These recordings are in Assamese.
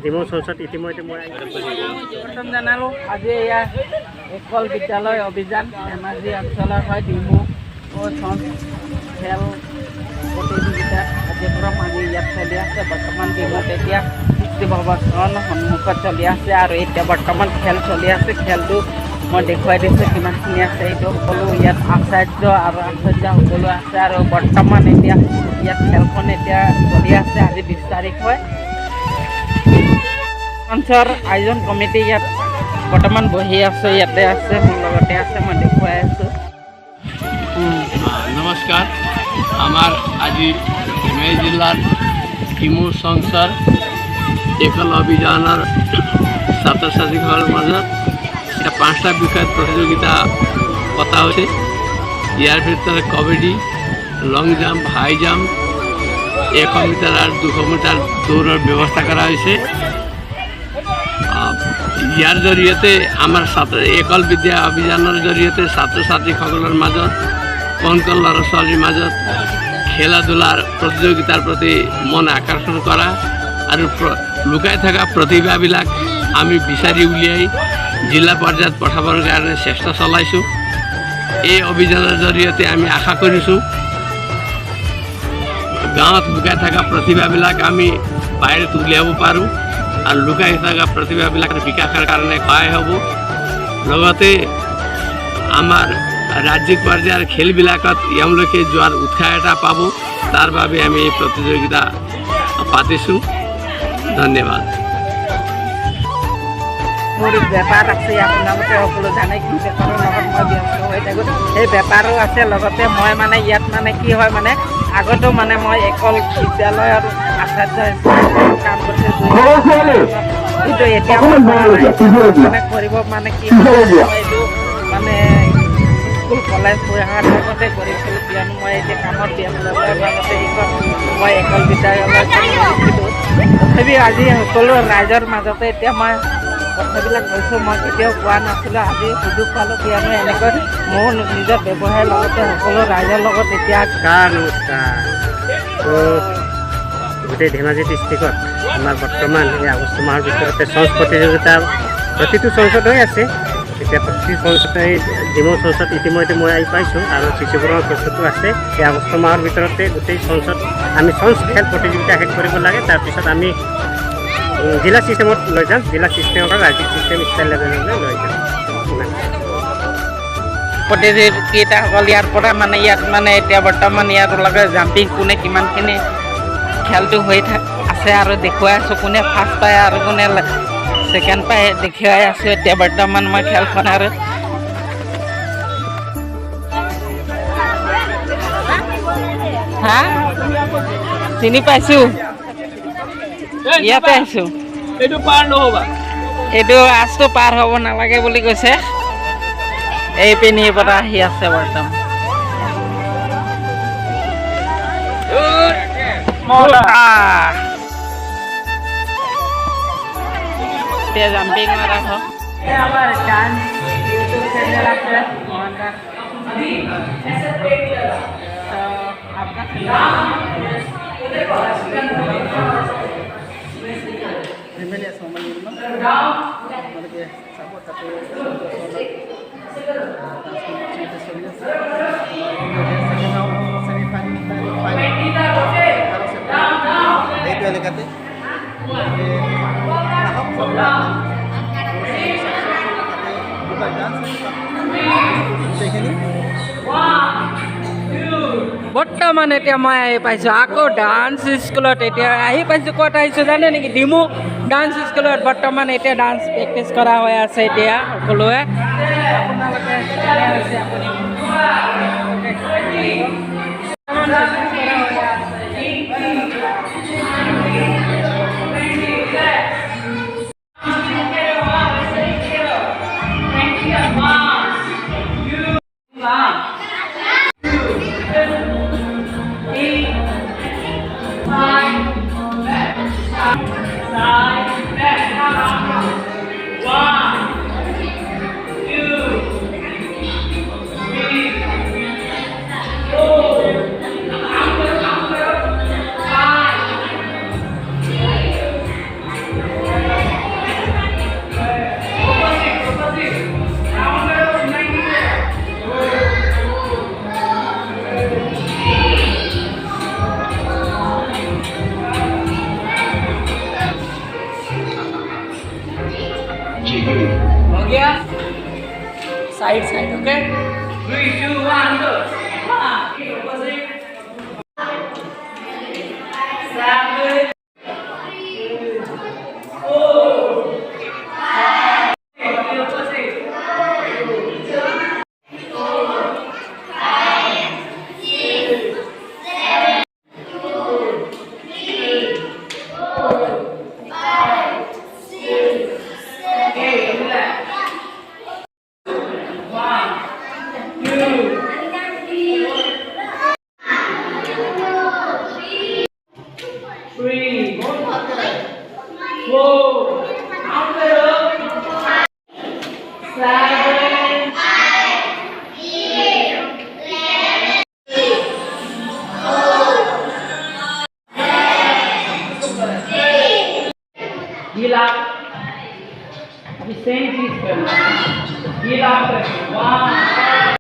ডিমৌ চৰ্চত ইতিমধ্যে মই প্ৰথম জনালোঁ আজি এয়া একল বিদ্যালয় অভিযান ধেমাজি অঞ্চলৰ হয় ডিমৌ খেল প্ৰতিযোগিতা কাৰ্যক্ৰম আজি ইয়াত চলি আছে। বৰ্তমান ডিমৌত এতিয়া কৃষ্টি ভৱন সন্মুখত চলি আছে আৰু এতিয়া বৰ্তমান খেল চলি আছে। খেলটো মই দেখুৱাই দিছোঁ কিমানখিনি আছে। এইটো সকলো ইয়াত আচাৰ্য আৰু আচাৰ্য সকলো আছে আৰু বৰ্তমান এতিয়া ইয়াত খেলখন এতিয়া চলি আছে। আজি 20 তাৰিখ হয়। মঞ্চৰ আয়োজন কমিটি ইয়াত বৰ্তমান বহি আছে, ইয়াতে আছে, মোৰ লগতে আছে, মই দেখুৱাই আছোঁ। নমস্কাৰ। আমাৰ আজি ধেমাজি জিলাৰ ডিমৌ সংসৰ একল অভিযানৰ ছাত্ৰ ছাত্ৰীসকলৰ মাজত এটা 5টা বিষয়ত প্ৰতিযোগিতা পতা হৈছে। ইয়াৰ ভিতৰত কাবাডী, লং জাম্প, হাই জাম্প, 100 মিটাৰ আৰু 200 মিটাৰ দৌৰৰ ব্যৱস্থা কৰা হৈছে। ইয়াৰ জৰিয়তে আমাৰ একল বিদ্যা অভিযানৰ জৰিয়তে ছাত্ৰ ছাত্ৰীসকলৰ মাজত কণ কণ ল'ৰা ছোৱালীৰ মাজত খেলা ধূলাৰ প্ৰতিযোগিতাৰ প্ৰতি মন আকৰ্ষণ কৰা আৰু লুকাই থকা প্ৰতিভাবিলাক আমি বিচাৰি উলিয়াই জিলা পৰ্যায়ত পঠাবৰ কাৰণে চেষ্টা চলাইছোঁ। এই অভিযানৰ জৰিয়তে আমি আশা কৰিছোঁ গাঁৱত লুকাই থকা প্ৰতিভাবিলাক আমি বাহিৰত উলিয়াব পাৰোঁ আৰু লুকাই থকা প্ৰতিভাবিলাকৰ বিকাশৰ কাৰণে সহায় হ'ব। লগতে আমাৰ ৰাজ্যিক পৰ্যায়ৰ খেলবিলাকত এওঁলোকে যোৱাৰ উৎসাহ এটা পাব, তাৰ বাবে আমি এই প্ৰতিযোগিতা পাতিছোঁ। ধন্যবাদ। মোৰ বেপাৰ আছে, আপোনালোকে সকলো জানে কি বেপাৰৰ লগত মই ব্যস্ত হৈ থাকোঁ। সেই বেপাৰো আছে, লগতে মই মানে ইয়াত মানে কি হয় মানে আগতো মানে মই একল বিদ্যালয়ৰ আচাৰ্য কাম কৰিছোঁ, কিন্তু এতিয়া মানে কৰিব মানে কি এইটো মানে স্কুল কলেজ পঢ়াৰ লগতে কৰিছিলোঁ, কিয়নো মই এতিয়া কামত ব্যস্ত হোৱাৰ লগতে মই একল বিদ্যালয়ত কৰিছিলোঁ। তথাপি আজি সকলো ৰাইজৰ মাজতে এতিয়া মই কথাবিলাক কৈছোঁ, মই কেতিয়াও কোৱা নাছিলোঁ। আজি সুযোগ পালোঁ, কিয়নো এনেকৈ মোৰ নিজৰ ব্যৱসায়ৰ লগতে সকলো ৰাইজৰ লগত এতিয়া নমস্কাৰ। গোটেই ধেমাজি ডিষ্ট্ৰিক্টত আমাৰ বৰ্তমান এই আগষ্ট মাহৰ ভিতৰতে চৰ্চ প্ৰতিযোগিতা প্ৰতিটো চৰ্চত হৈ আছে। এতিয়া প্ৰতি চৰ্চতে এই ডিমৌ চৰ্চত ইতিমধ্যে মই আহি পাইছোঁ আৰু চিচিপুৰৰ চৰ্চতো আছে। এই আগষ্ট মাহৰ ভিতৰতে গোটেই চৰ্চত আমি চৰ্চ খেল প্ৰতিযোগিতা শেষ কৰিব লাগে। তাৰপিছত আমি জিলা ছিষ্টেমত লৈ যাম, জিলা ছিষ্টেমৰ পৰা ৰাজ্যিক ছিষ্টেম ষ্টেট লেভেললৈ লৈ যাম। প্ৰতিযোগিতাসকল ইয়াৰ পৰা মানে ইয়াত মানে এতিয়া বৰ্তমান ইয়াৰ লগে জাম্পিং কোনে কিমানখিনি খেলটো হৈ আছে আৰু দেখুৱাই আছোঁ, কোনে ফাৰ্ষ্ট পায় আৰু কোনে ছেকেণ্ড পায় দেখুৱাই আছোঁ এতিয়া বৰ্তমান মই খেলখন। আৰু হা চিনি পাইছোঁ, ইয়াতে আছোঁ। এইটো পাৰ নহ'বা, এইটো আজটো পাৰ হ'ব নালাগে বুলি কৈছে। এই পিনিৰ পৰা আহি আছে বৰ্তমান। এতিয়া জাম্পিং মাৰা হওক। আমাৰ ডান্স ইউটিউব চেনেল আছে, এইটো এলেকাতে বৰ্তমান এতিয়া মই আহি পাইছোঁ আকৌ ডান্স স্কুলত। এতিয়া আহি পাইছোঁ, ক'ত আহিছোঁ জানে নেকি? ডিমৌ ডান্স স্কুলত বৰ্তমান এতিয়া ডান্স প্ৰেক্টিচ কৰা হৈ আছে এতিয়া সকলোৱে। আপোনালোকে Side, okay? 3, 2, 1, go. 1, 2, opposite. 7, 4, 5, opposite. 3, 4, 7, gila. The same cheese करना. गीला करके 1.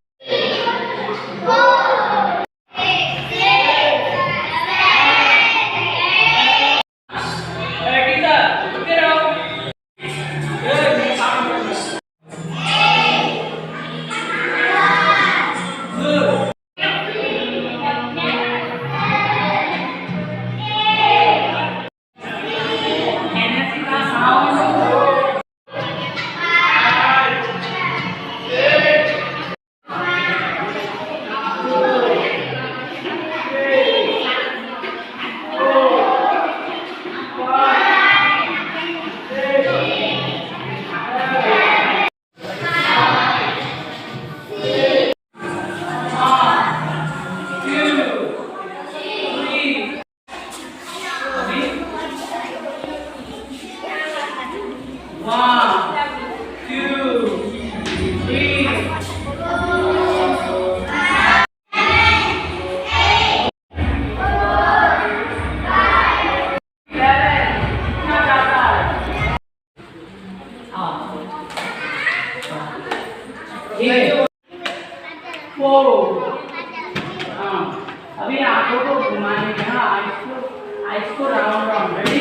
अभी आंखों को घुमाने का आइस को राउंड राउंड